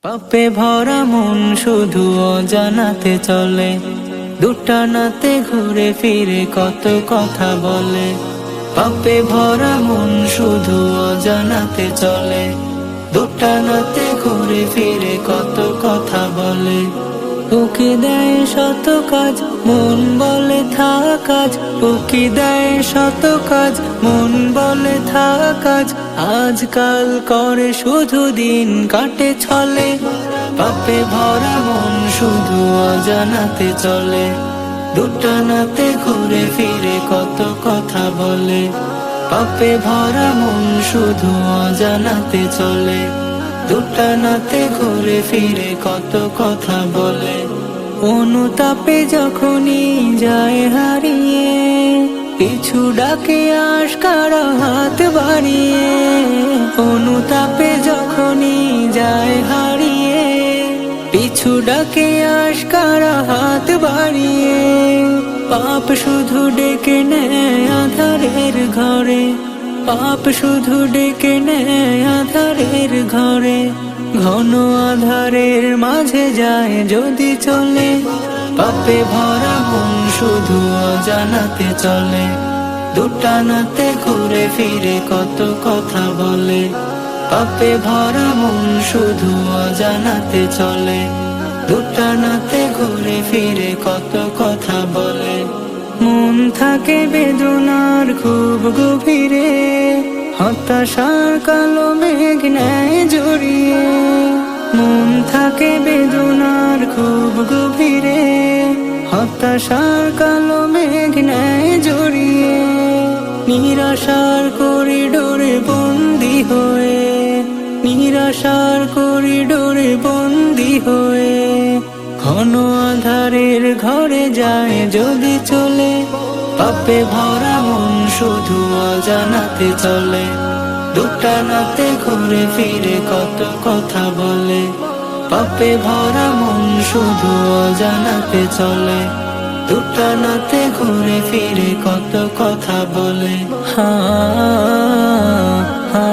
পাপে ভরা মন শুধু অজানাতে চলে, দুটানাতে ঘুরে ফিরে কত কথা বলে। পাপে ভরা মন শুধু অজানাতে চলে, দুটানাতে ঘুরে ফিরে কত কথা বলে। উকি দেয় শত কাজ, মন বলে থাক কাজ। উকি দেয় শত কাজ, মন বলে থাক কাজ। আজকাল করে শুধু দিন কাটে ছলে। পাপে ভরা মন শুধু অজানাতে চলে, দুটানাতে ঘুরে ফিরে কত কথা বলে। পাপে ভরা মন শুধু অজানাতে চলে, দুটানাতে ঘুরে ফিরে কত কথা বলে। অনুতাপে যখনই যায় হারিয়ে, পিছু ডাকে আশকারা হাত বাড়িয়ে। অনুতাপে যখনই যায় হারিয়ে, পিছু ডাকে আশকারা হাত বাড়িয়ে। পাপ শুধু ডেকে নেয় আধারের ঘরে, পাপ শুধু ডেকে নেয় আধারের ঘরে। ঘন আধারের মাঝে যায় যদি চলে, পাপে ভরা মন শুধু অজানাতে চলে, দুটানাতে ঘুরে ফিরে কত কথা বলে। পাপে ভরা মন শুধু অজানাতে চলে, দুটানাতে ঘুরে ফিরে কত কথা বলে। মন থাকে বেদনার খুব গভীরে, হতাশার কালো মেঘ নেয় জড়িয়ে। মন থাকে বেদনার খুব গভীরে, হতাশার কালো মেঘ নেয় জড়িয়ে। নিরাশার করিডোরে বন্দি হয়ে, নিরাশার করিডোরে বন্দি হয়ে। ঘন আধারের ঘরে যায় যদি চলে, পাপে ভরা মন শুধু অজানাতে চলে, দুটানাতে ঘুরে ফিরে কত কথা বলে। পাপে ভরা মন শুধু অজানাতে চলে, দুটানাতে ঘুরে ফিরে কত কথা বলে। হা হা